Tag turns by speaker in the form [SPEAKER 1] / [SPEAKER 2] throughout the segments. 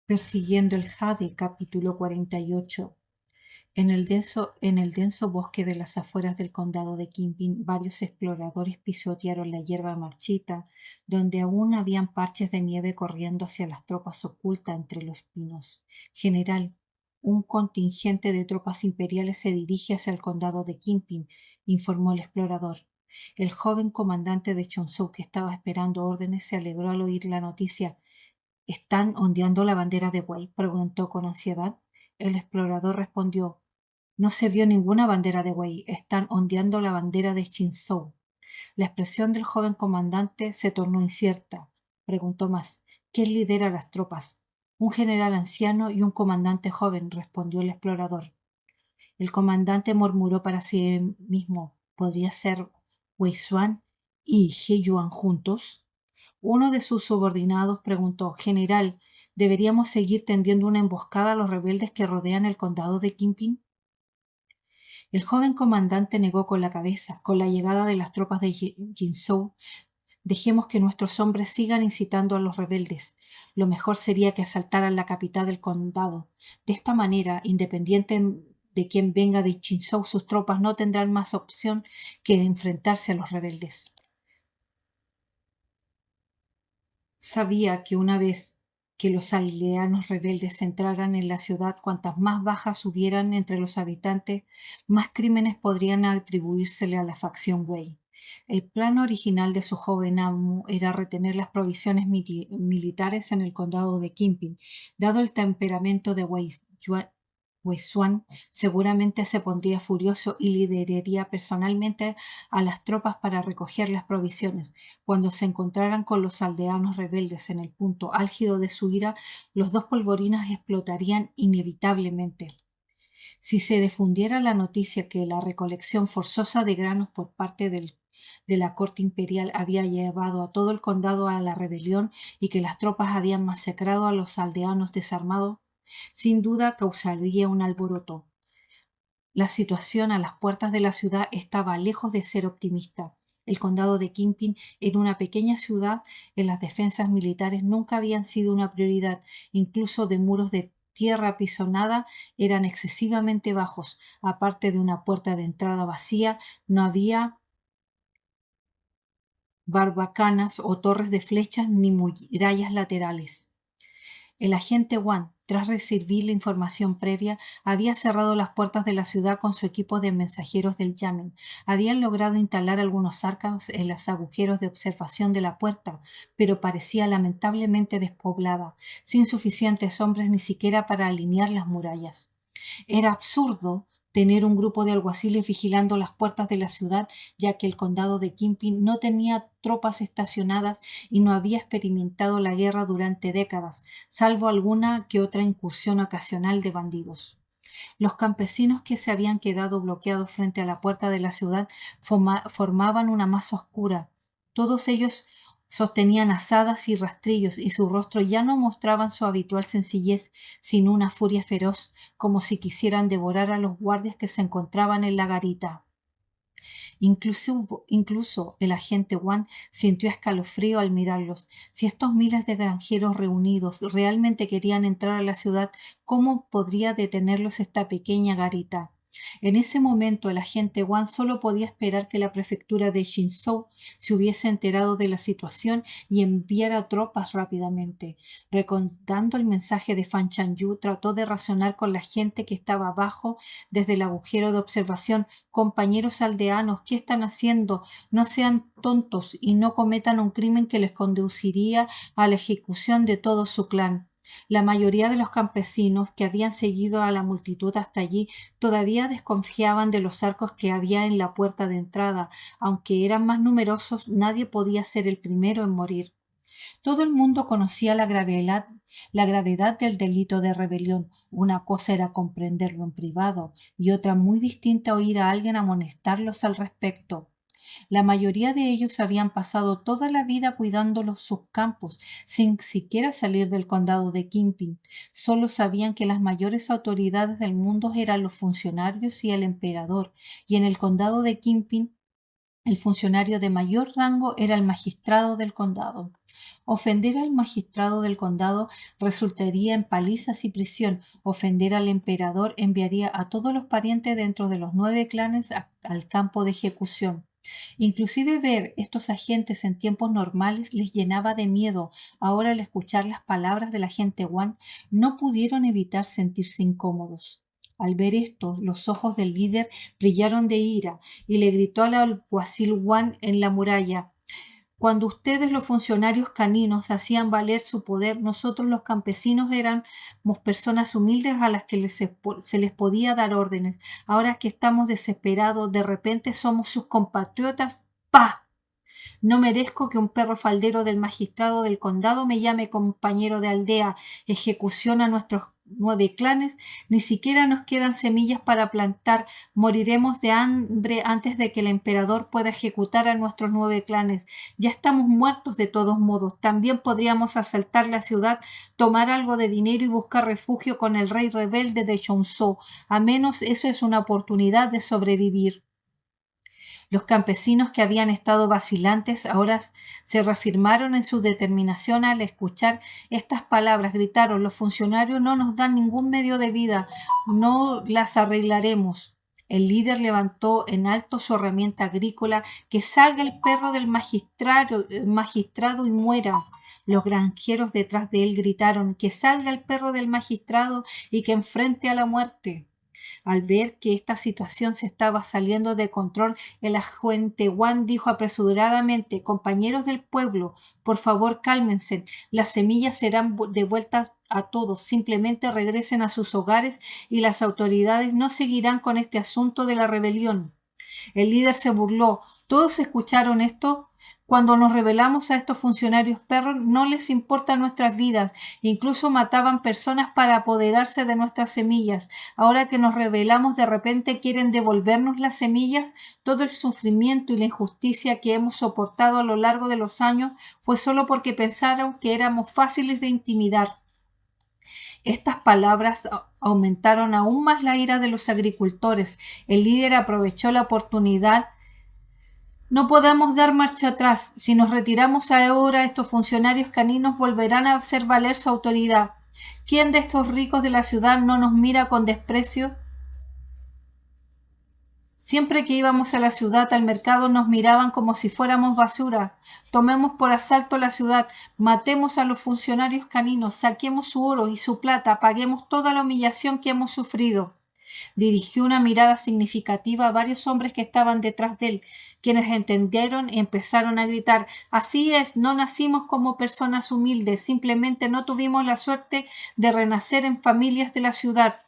[SPEAKER 1] Persiguiendo el Jade, capítulo 48. En el denso bosque de las afueras del condado de Kingpin, varios exploradores pisotearon la hierba marchita, donde aún habían parches de nieve corriendo hacia las tropas ocultas entre los pinos. General, un contingente de tropas imperiales se dirige hacia el condado de Kingpin, informó el explorador. El joven comandante de Chonsu, que estaba esperando órdenes, se alegró al oír la noticia. ¿Están ondeando la bandera de Wei?, preguntó con ansiedad. El explorador respondió: no se vio ninguna bandera de Wei, están ondeando la bandera de Qinzhou. La expresión del joven comandante se tornó incierta. Preguntó más: ¿quién lidera las tropas? Un general anciano y un comandante joven, respondió el explorador. El comandante murmuró para sí mismo: ¿podría ser Wei Xuan y He Yuan juntos? Uno de sus subordinados preguntó: General, ¿deberíamos seguir tendiendo una emboscada a los rebeldes que rodean el condado de Kingpin? El joven comandante negó con la cabeza. Con la llegada de las tropas de Jinzhou, dejemos que nuestros hombres sigan incitando a los rebeldes. Lo mejor sería que asaltaran la capital del condado. De esta manera, independiente de quién venga de Jinzhou, sus tropas no tendrán más opción que enfrentarse a los rebeldes. Sabía que una vez que los aldeanos rebeldes entraran en la ciudad, cuantas más bajas hubieran entre los habitantes, más crímenes podrían atribuírsele a la facción Wei. El plan original de su joven amo era retener las provisiones militares en el condado de Kingpin. Dado el temperamento de Wei Xuan, seguramente se pondría furioso y lideraría personalmente a las tropas para recoger las provisiones. Cuando se encontraran con los aldeanos rebeldes en el punto álgido de su ira, los dos polvorinas explotarían inevitablemente. Si se difundiera la noticia que la recolección forzosa de granos por parte de la corte imperial había llevado a todo el condado a la rebelión y que las tropas habían masacrado a los aldeanos desarmados, sin duda causaría un alboroto. La situación a las puertas de la ciudad estaba lejos de ser optimista. El condado de Kingpin era una pequeña ciudad, las defensas militares nunca habían sido una prioridad, incluso de muros de tierra apisonada eran excesivamente bajos. Aparte de una puerta de entrada vacía, no había barbacanas o torres de flechas ni murallas laterales. El agente Wan, tras recibir la información previa, había cerrado las puertas de la ciudad con su equipo de mensajeros del Yamen. Habían logrado instalar algunos arcos en los agujeros de observación de la puerta, pero parecía lamentablemente despoblada, sin suficientes hombres ni siquiera para alinear las murallas. Era absurdo tener un grupo de alguaciles vigilando las puertas de la ciudad, ya que el condado de Kingpin no tenía tropas estacionadas y no había experimentado la guerra durante décadas, salvo alguna que otra incursión ocasional de bandidos. Los campesinos que se habían quedado bloqueados frente a la puerta de la ciudad formaban una masa oscura. Todos ellos sostenían azadas y rastrillos, y su rostro ya no mostraban su habitual sencillez, sino una furia feroz, como si quisieran devorar a los guardias que se encontraban en la garita. Incluso el agente Wan sintió escalofrío al mirarlos. Si estos miles de granjeros reunidos realmente querían entrar a la ciudad, ¿cómo podría detenerlos esta pequeña garita? En ese momento el agente Wan solo podía esperar que la prefectura de Jinzhou se hubiese enterado de la situación y enviara tropas rápidamente. Recordando el mensaje de Fan Chanyu, trató de razonar con la gente que estaba abajo desde el agujero de observación. Compañeros aldeanos, ¿qué están haciendo? No sean tontos y no cometan un crimen que les conduciría a la ejecución de todo su clan. La mayoría de los campesinos que habían seguido a la multitud hasta allí todavía desconfiaban de los arcos que había en la puerta de entrada. Aunque eran más numerosos, nadie podía ser el primero en morir. Todo el mundo conocía la gravedad del delito de rebelión. Una cosa era comprenderlo en privado y otra muy distinta oír a alguien amonestarlos al respecto. La mayoría de ellos habían pasado toda la vida cuidando sus campos, sin siquiera salir del condado de Kingpin. Solo sabían que las mayores autoridades del mundo eran los funcionarios y el emperador, y en el condado de Kingpin el funcionario de mayor rango era el magistrado del condado. Ofender al magistrado del condado resultaría en palizas y prisión. Ofender al emperador enviaría a todos los parientes dentro de los 9 clanes al campo de ejecución. Inclusive ver estos agentes en tiempos normales les llenaba de miedo. Ahora, al escuchar las palabras del agente Wan, no pudieron evitar sentirse incómodos. Al ver esto, los ojos del líder brillaron de ira y le gritó al alguacil Wan en la muralla: cuando ustedes, los funcionarios caninos, hacían valer su poder, nosotros los campesinos éramos personas humildes a las que se les podía dar órdenes. Ahora que estamos desesperados, de repente somos sus compatriotas. ¡Pah! No merezco que un perro faldero del magistrado del condado me llame compañero de aldea. Ejecución a nuestros 9 clanes. Ni siquiera nos quedan semillas para plantar. Moriremos de hambre antes de que el emperador pueda ejecutar a nuestros 9 clanes. Ya estamos muertos de todos modos. También podríamos asaltar la ciudad, tomar algo de dinero y buscar refugio con el rey rebelde de Chonzhou. A menos eso es una oportunidad de sobrevivir. Los campesinos, que habían estado vacilantes, ahora se reafirmaron en su determinación al escuchar estas palabras. Gritaron: los funcionarios no nos dan ningún medio de vida, no las arreglaremos. El líder levantó en alto su herramienta agrícola. Que salga el perro del magistrado y muera. Los granjeros detrás de él gritaron: que salga el perro del magistrado y que enfrente a la muerte. Al ver que esta situación se estaba saliendo de control, el agente Wan dijo apresuradamente: compañeros del pueblo, por favor cálmense, las semillas serán devueltas a todos, simplemente regresen a sus hogares y las autoridades no seguirán con este asunto de la rebelión. El líder se burló. ¿Todos escucharon esto? Cuando nos rebelamos a estos funcionarios perros, no les importan nuestras vidas. Incluso mataban personas para apoderarse de nuestras semillas. Ahora que nos rebelamos, de repente quieren devolvernos las semillas. Todo el sufrimiento y la injusticia que hemos soportado a lo largo de los años fue solo porque pensaron que éramos fáciles de intimidar. Estas palabras aumentaron aún más la ira de los agricultores. El líder aprovechó la oportunidad. No podemos dar marcha atrás. Si nos retiramos ahora, estos funcionarios caninos volverán a hacer valer su autoridad. ¿Quién de estos ricos de la ciudad no nos mira con desprecio? Siempre que íbamos a la ciudad, al mercado, nos miraban como si fuéramos basura. Tomemos por asalto la ciudad, matemos a los funcionarios caninos, saquemos su oro y su plata, paguemos toda la humillación que hemos sufrido. Dirigió una mirada significativa a varios hombres que estaban detrás de él, quienes entendieron y empezaron a gritar: así es, no nacimos como personas humildes, simplemente no tuvimos la suerte de renacer en familias de la ciudad.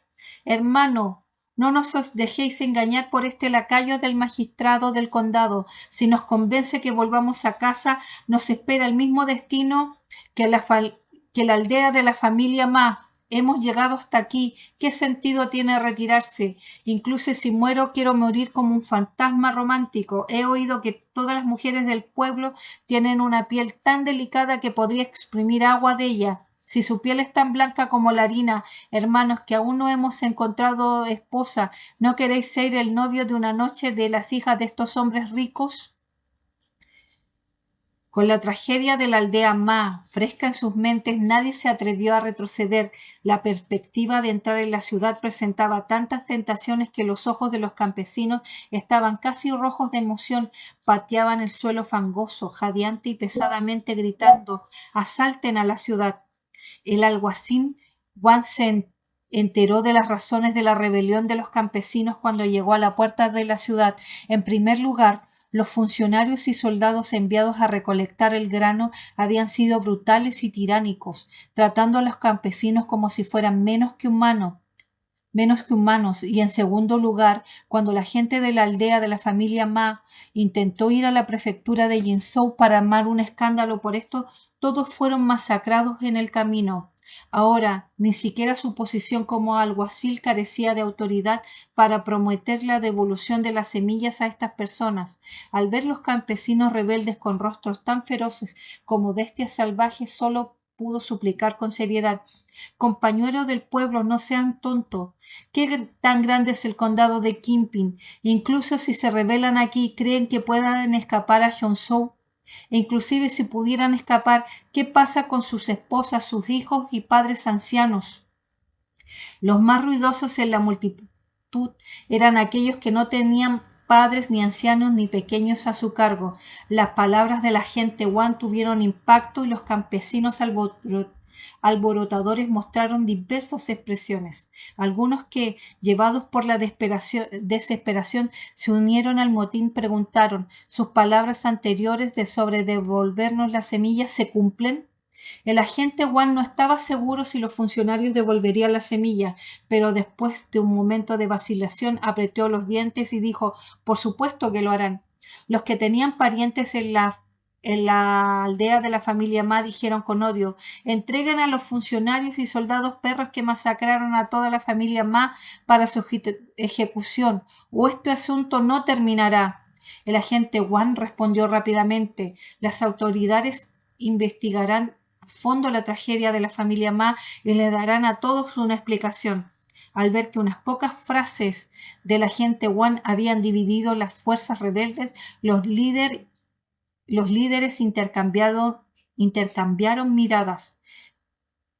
[SPEAKER 1] Hermano, no nos dejéis engañar por este lacayo del magistrado del condado. Si nos convence que volvamos a casa, nos espera el mismo destino que la aldea de la familia Ma. Hemos llegado hasta aquí. ¿Qué sentido tiene retirarse? Incluso si muero, quiero morir como un fantasma romántico. He oído que todas las mujeres del pueblo tienen una piel tan delicada que podría exprimir agua de ella. Si su piel es tan blanca como la harina, hermanos, que aún no hemos encontrado esposa, ¿no queréis ser el novio de una noche de las hijas de estos hombres ricos? Con la tragedia de la aldea Ma fresca en sus mentes, nadie se atrevió a retroceder. La perspectiva de entrar en la ciudad presentaba tantas tentaciones que los ojos de los campesinos estaban casi rojos de emoción. Pateaban el suelo fangoso, jadeante y pesadamente, gritando: asalten a la ciudad. El alguacil Wan se enteró de las razones de la rebelión de los campesinos cuando llegó a la puerta de la ciudad. En primer lugar, los funcionarios y soldados enviados a recolectar el grano habían sido brutales y tiránicos, tratando a los campesinos como si fueran menos que humanos. Y en segundo lugar, cuando la gente de la aldea de la familia Ma intentó ir a la prefectura de Jinzhou para armar un escándalo por esto, todos fueron masacrados en el camino. Ahora, ni siquiera su posición como alguacil carecía de autoridad para prometer la devolución de las semillas a estas personas. Al ver los campesinos rebeldes con rostros tan feroces como bestias salvajes, solo pudo suplicar con seriedad: compañeros del pueblo, no sean tontos. ¿Qué tan grande es el condado de Kinping? Incluso si se rebelan aquí, ¿creen que puedan escapar a Chonzhou? E inclusive si pudieran escapar, ¿qué pasa con sus esposas, sus hijos y padres ancianos? Los más ruidosos en la multitud eran aquellos que no tenían padres ni ancianos ni pequeños a su cargo. Las palabras de la gente Wan tuvieron impacto y los campesinos alborotadores mostraron diversas expresiones. Algunos que, llevados por la desesperación, se unieron al motín preguntaron: ¿sus palabras anteriores de sobre devolvernos las semillas se cumplen? El agente Wan no estaba seguro si los funcionarios devolverían la semilla, pero después de un momento de vacilación apretó los dientes y dijo: por supuesto que lo harán. Los que tenían parientes en la aldea de la familia Ma dijeron con odio: entreguen a los funcionarios y soldados perros que masacraron a toda la familia Ma para su ejecución, o este asunto no terminará. El agente Wan respondió rápidamente: las autoridades investigarán a fondo la tragedia de la familia Ma y le darán a todos una explicación. Al ver que unas pocas frases del agente Wan habían dividido las fuerzas rebeldes, los líderes intercambiaron miradas.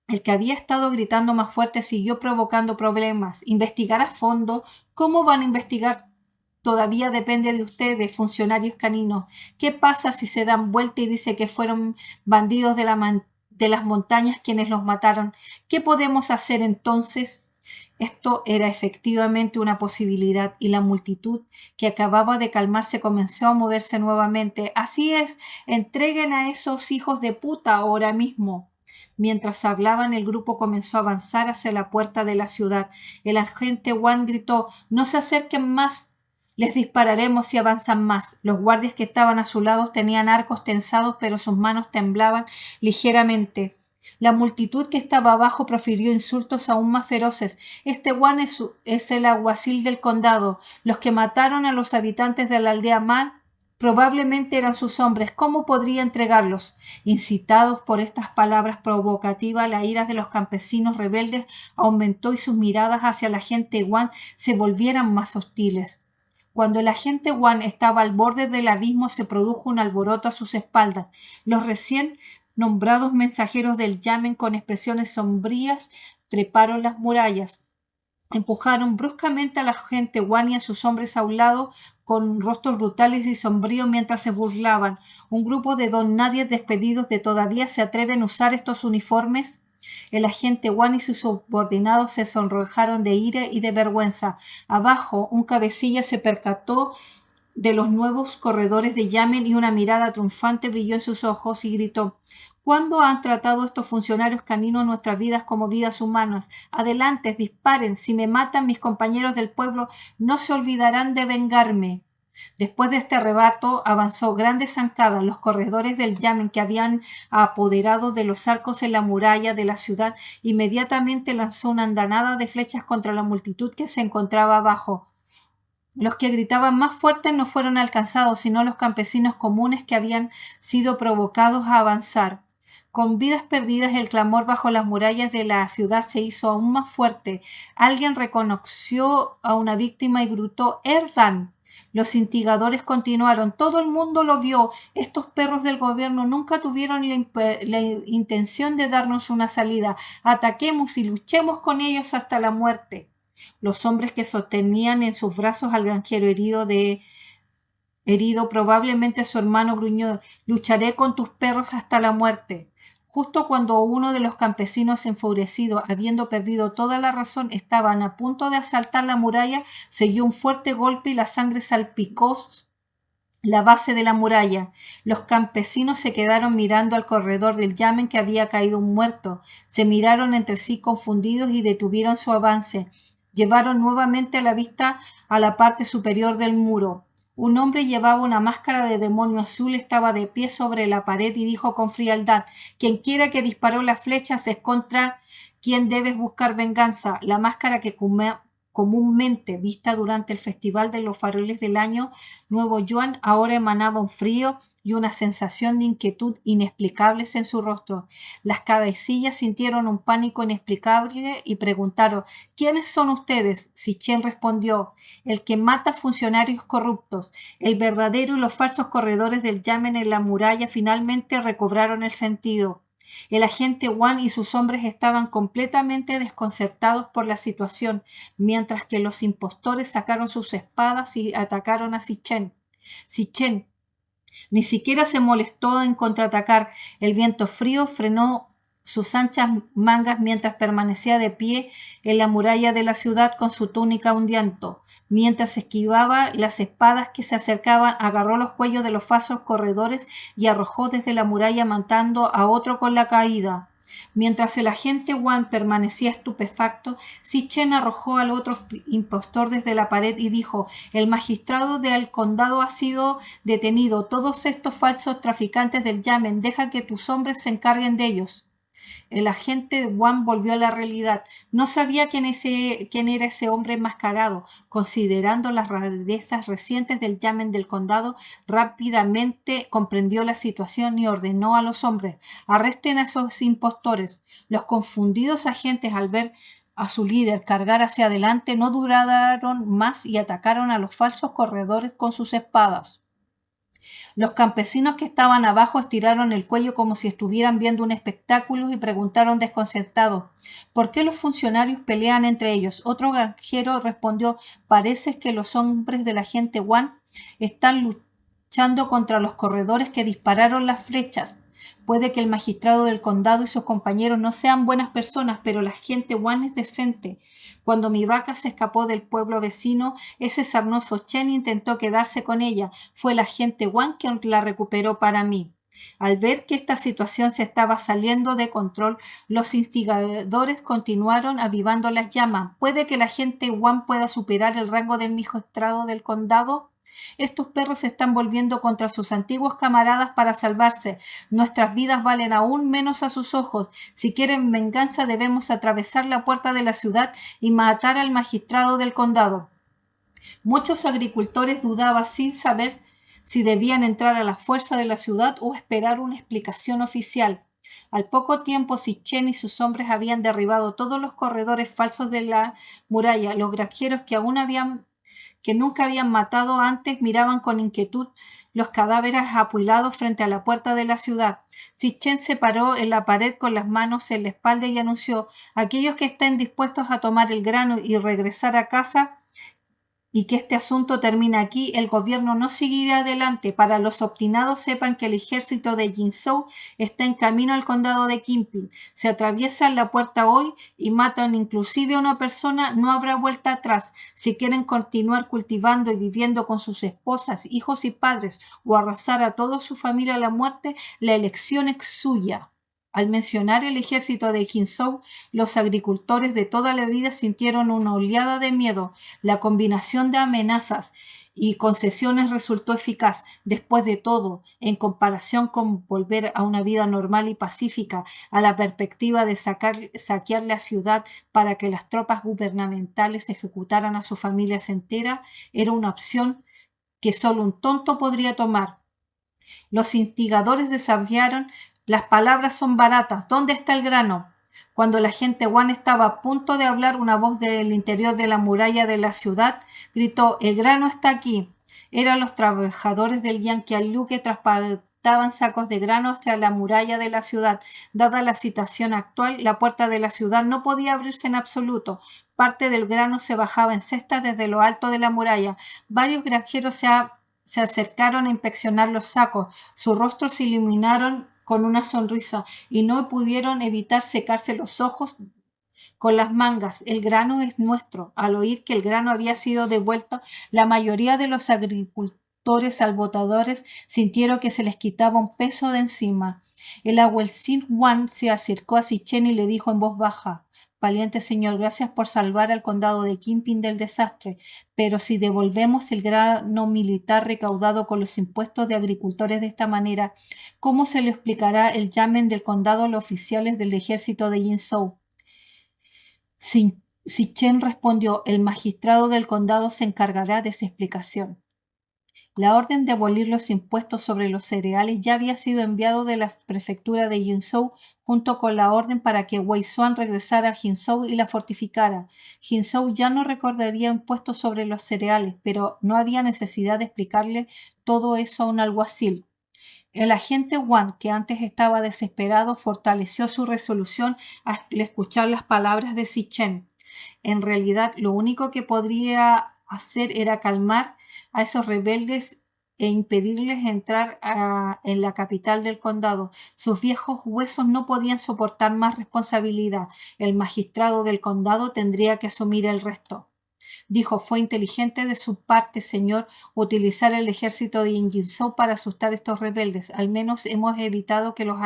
[SPEAKER 1] El que había estado gritando más fuerte siguió provocando problemas. ¿Investigar a fondo? ¿Cómo van a investigar? Todavía depende de ustedes, funcionarios caninos. ¿Qué pasa si se dan vuelta y dice que fueron bandidos de las montañas quienes los mataron? ¿Qué podemos hacer entonces? Esto era efectivamente una posibilidad y la multitud, que acababa de calmarse, comenzó a moverse nuevamente. Así es, entreguen a esos hijos de puta ahora mismo. Mientras hablaban, el grupo comenzó a avanzar hacia la puerta de la ciudad. El agente Wan gritó: no se acerquen más. Les dispararemos si avanzan más. Los guardias que estaban a su lado tenían arcos tensados, pero sus manos temblaban ligeramente. La multitud que estaba abajo profirió insultos aún más feroces. Este Wan es el alguacil del condado. Los que mataron a los habitantes de la aldea Man probablemente eran sus hombres. ¿Cómo podría entregarlos? Incitados por estas palabras provocativas, la ira de los campesinos rebeldes aumentó y sus miradas hacia el agente Wan se volvieran más hostiles. Cuando el agente Wan estaba al borde del abismo, se produjo un alboroto a sus espaldas. Los recién nombrados mensajeros del Yamen, con expresiones sombrías, treparon las murallas. Empujaron bruscamente a la agente Wan y a sus hombres a un lado, con rostros brutales y sombríos mientras se burlaban. Un grupo de don nadies despedidos de todavía se atreven a usar estos uniformes. El agente Wan y sus subordinados se sonrojaron de ira y de vergüenza. Abajo, un cabecilla se percató de los nuevos corredores de Yamen y una mirada triunfante brilló en sus ojos y gritó: ¿cuándo han tratado estos funcionarios caninos nuestras vidas como vidas humanas? Adelante, disparen. Si me matan mis compañeros del pueblo, no se olvidarán de vengarme. Después de este arrebato, avanzó grandes zancadas. Los corredores del Yamen, que habían apoderado de los arcos en la muralla de la ciudad, inmediatamente lanzó una andanada de flechas contra la multitud que se encontraba abajo. Los que gritaban más fuerte no fueron alcanzados, sino los campesinos comunes que habían sido provocados a avanzar. Con vidas perdidas, el clamor bajo las murallas de la ciudad se hizo aún más fuerte. Alguien reconoció a una víctima y gritó: «Erdan». Los instigadores continuaron: «Todo el mundo lo vio. Estos perros del gobierno nunca tuvieron la intención de darnos una salida. Ataquemos y luchemos con ellos hasta la muerte». Los hombres que sostenían en sus brazos al granjero herido, probablemente su hermano, gruñó: «Lucharé con tus perros hasta la muerte». Justo cuando uno de los campesinos, enfurecido, habiendo perdido toda la razón, estaban a punto de asaltar la muralla, se oyó un fuerte golpe y la sangre salpicó la base de la muralla. Los campesinos se quedaron mirando al corredor del Yamen, que había caído muerto. Se miraron entre sí confundidos y detuvieron su avance. Llevaron nuevamente la vista a la parte superior del muro. Un hombre llevaba una máscara de demonio azul, estaba de pie sobre la pared y dijo con frialdad: «Quienquiera que disparó las flechas es contra quien debes buscar venganza». La máscara que comúnmente vista durante el Festival de los Faroles del Año Nuevo Yuan, ahora emanaba un frío y una sensación de inquietud inexplicables en su rostro. Las cabecillas sintieron un pánico inexplicable y preguntaron: ¿quiénes son ustedes? Sichen respondió: el que mata funcionarios corruptos. El verdadero y los falsos corredores del Yamen en la muralla finalmente recobraron el sentido. El agente Wang y sus hombres estaban completamente desconcertados por la situación, mientras que los impostores sacaron sus espadas y atacaron a Sichen. Sichen ni siquiera se molestó en contraatacar. El viento frío frenó sus anchas mangas mientras permanecía de pie en la muralla de la ciudad con su túnica ondeando. Mientras esquivaba las espadas que se acercaban, agarró los cuellos de los falsos corredores y arrojó desde la muralla matando a otro con la caída. Mientras el agente Wang permanecía estupefacto, Sichen arrojó al otro impostor desde la pared y dijo: el magistrado del condado ha sido detenido. Todos estos falsos traficantes del Yamen, deja que tus hombres se encarguen de ellos. El agente Wang volvió a la realidad. No sabía quién era ese hombre enmascarado. Considerando las rarezas recientes del Yamen del condado, rápidamente comprendió la situación y ordenó a los hombres: arresten a esos impostores. Los confundidos agentes, al ver a su líder cargar hacia adelante, no duraron más y atacaron a los falsos corredores con sus espadas. Los campesinos que estaban abajo estiraron el cuello como si estuvieran viendo un espectáculo y preguntaron desconcertados: ¿por qué los funcionarios pelean entre ellos? Otro granjero respondió: parece que los hombres del agente Wang están luchando contra los corredores que dispararon las flechas. Puede que el magistrado del condado y sus compañeros no sean buenas personas, pero la agente Wang es decente. Cuando mi vaca se escapó del pueblo vecino, ese sarnoso Chen intentó quedarse con ella. Fue el agente Wang quien la recuperó para mí. Al ver que esta situación se estaba saliendo de control, los instigadores continuaron avivando las llamas. ¿Puede que el agente Wang pueda superar el rango del magistrado del condado? Estos perros se están volviendo contra sus antiguos camaradas para salvarse. Nuestras vidas valen aún menos a sus ojos. Si quieren venganza, debemos atravesar la puerta de la ciudad y matar al magistrado del condado. Muchos agricultores dudaban sin saber si debían entrar a la fuerza de la ciudad o esperar una explicación oficial. Al poco tiempo, Sichen y sus hombres habían derribado todos los corredores falsos de la muralla. Los granjeros que nunca habían matado antes miraban con inquietud los cadáveres apilados frente a la puerta de la ciudad. Sichen se paró en la pared con las manos en la espalda y anunció: aquellos que estén dispuestos a tomar el grano y regresar a casa y que este asunto termine aquí, el gobierno no seguirá adelante. Para los obstinados, sepan que el ejército de Jinzhou está en camino al condado de Qinping. Si atraviesan la puerta hoy y matan inclusive a una persona, no habrá vuelta atrás. Si quieren continuar cultivando y viviendo con sus esposas, hijos y padres, o arrasar a toda su familia a la muerte, la elección es suya. Al mencionar el ejército de Jinzhou, los agricultores de toda la vida sintieron una oleada de miedo. La combinación de amenazas y concesiones resultó eficaz. Después de todo, en comparación con volver a una vida normal y pacífica, a la perspectiva de saquear la ciudad para que las tropas gubernamentales ejecutaran a sus familias enteras, era una opción que solo un tonto podría tomar. Los instigadores desafiaron: las palabras son baratas, ¿dónde está el grano? Cuando el agente Wang estaba a punto de hablar, una voz del interior de la muralla de la ciudad gritó: el grano está aquí. Eran los trabajadores del Yanqianlu que transportaban sacos de grano hacia la muralla de la ciudad. Dada la situación actual, la puerta de la ciudad no podía abrirse en absoluto. Parte del grano se bajaba en cestas desde lo alto de la muralla. Varios granjeros se acercaron a inspeccionar los sacos. Sus rostros se iluminaron con una sonrisa y no pudieron evitar secarse los ojos con las mangas. El grano es nuestro. Al oír que el grano había sido devuelto, la mayoría de los agricultores alborotadores sintieron que se les quitaba un peso de encima. El alguacil Wang se acercó a Sichen y le dijo en voz baja: valiente señor, gracias por salvar al condado de Qinping del desastre, pero si devolvemos el grano militar recaudado con los impuestos de agricultores de esta manera, ¿cómo se le explicará el Yamen del condado a los oficiales del ejército de Jinzhou? Sitchin respondió: el magistrado del condado se encargará de esa explicación. La orden de abolir los impuestos sobre los cereales ya había sido enviado de la prefectura de Jinzhou junto con la orden para que Wei Xuan regresara a Jinzhou y la fortificara. Jinzhou ya no recordaría impuestos sobre los cereales, pero no había necesidad de explicarle todo eso a un alguacil. El agente Wang, que antes estaba desesperado, fortaleció su resolución al escuchar las palabras de Sitchin. En realidad, lo único que podría hacer era calmar a esos rebeldes e impedirles entrar en la capital del condado. Sus viejos huesos no podían soportar más responsabilidad. El magistrado del condado tendría que asumir el resto. Dijo: fue inteligente de su parte, señor, utilizar el ejército de Jinzhou para asustar a estos rebeldes. Al menos hemos evitado que los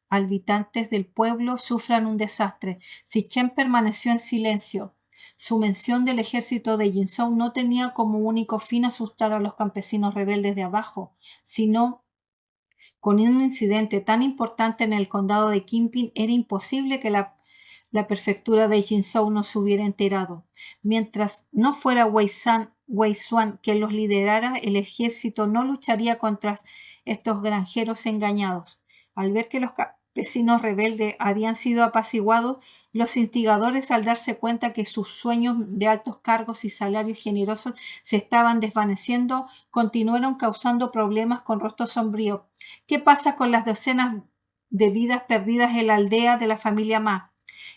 [SPEAKER 1] habitantes del pueblo sufran un desastre. Sitchin permaneció en silencio. Su mención del ejército de Jinzhou no tenía como único fin asustar a los campesinos rebeldes de abajo, sino con un incidente tan importante en el condado de Qinping era imposible que la prefectura de Jinzhou no se hubiera enterado. Mientras no fuera Wei Xuan quien los liderara, el ejército no lucharía contra estos granjeros engañados. Al ver que los campesinos rebeldes habían sido apaciguados, los instigadores, al darse cuenta que sus sueños de altos cargos y salarios generosos se estaban desvaneciendo, continuaron causando problemas con rostro sombrío. ¿Qué pasa con las docenas de vidas perdidas en la aldea de la familia Ma?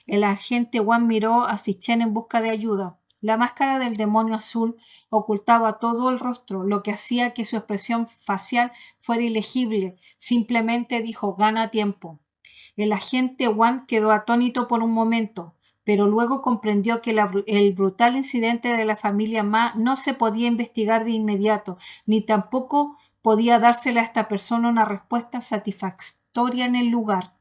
[SPEAKER 1] El agente Wang miró a Sitchin en busca de ayuda. La máscara del demonio azul ocultaba todo el rostro, lo que hacía que su expresión facial fuera ilegible. Simplemente dijo: gana tiempo. El agente Wang quedó atónito por un momento, pero luego comprendió que el brutal incidente de la familia Ma no se podía investigar de inmediato, ni tampoco podía dársele a esta persona una respuesta satisfactoria en el lugar.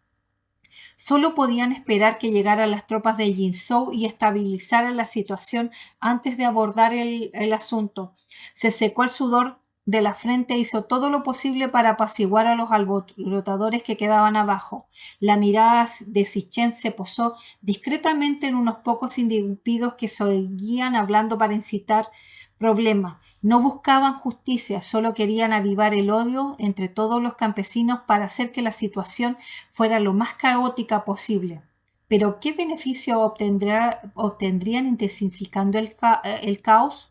[SPEAKER 1] Solo podían esperar que llegaran las tropas de Jinzhou y estabilizaran la situación antes de abordar el asunto. Se secó el sudor de la frente e hizo todo lo posible para apaciguar a los alborotadores que quedaban abajo. La mirada de Sitchin se posó discretamente en unos pocos individuos que seguían hablando para incitar problemas. No buscaban justicia, solo querían avivar el odio entre todos los campesinos para hacer que la situación fuera lo más caótica posible. Pero ¿qué beneficio obtendrían intensificando el caos?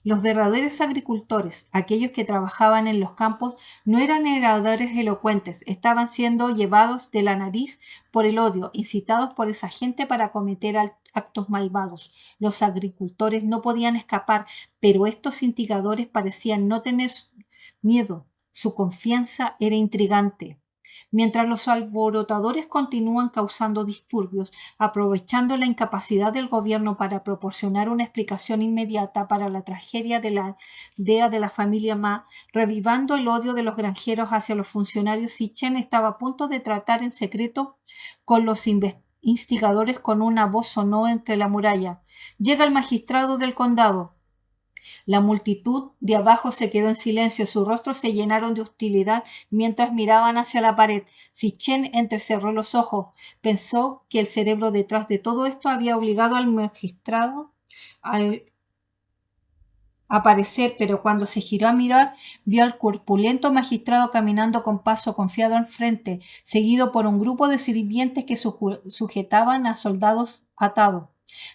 [SPEAKER 1] Los verdaderos agricultores, aquellos que trabajaban en los campos, no eran oradores elocuentes, estaban siendo llevados de la nariz por el odio, incitados por esa gente para cometer actos malvados. Los agricultores no podían escapar, pero estos instigadores parecían no tener miedo. Su confianza era intrigante. Mientras los alborotadores continúan causando disturbios, aprovechando la incapacidad del gobierno para proporcionar una explicación inmediata para la tragedia de la aldea de la familia Ma, revivando el odio de los granjeros hacia los funcionarios, Sitchin estaba a punto de tratar en secreto con los instigadores. Con una voz sonó entre la muralla: llega el magistrado del condado. La multitud de abajo se quedó en silencio, sus rostros se llenaron de hostilidad mientras miraban hacia la pared. Sitchin entrecerró los ojos. Pensó que el cerebro detrás de todo esto había obligado al magistrado a aparecer, pero cuando se giró a mirar, vio al corpulento magistrado caminando con paso confiado al frente, seguido por un grupo de sirvientes que sujetaban a soldados atados.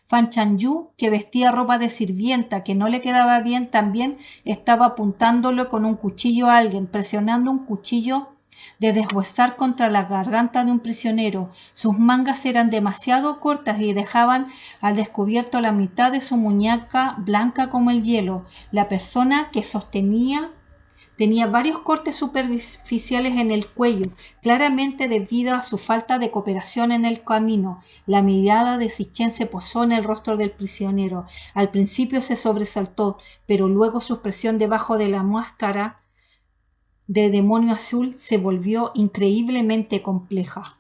[SPEAKER 1] Fan Chanyu, que vestía ropa de sirvienta que no le quedaba bien, también estaba apuntándolo con un cuchillo a alguien, presionando un cuchillo de deshuesar contra la garganta de un prisionero. Sus mangas eran demasiado cortas y dejaban al descubierto la mitad de su muñeca blanca como el hielo. La persona que sostenía tenía varios cortes superficiales en el cuello, claramente debido a su falta de cooperación en el camino. La mirada de Sitchin se posó en el rostro del prisionero. Al principio se sobresaltó, pero luego su expresión debajo de la máscara de demonio azul se volvió increíblemente compleja.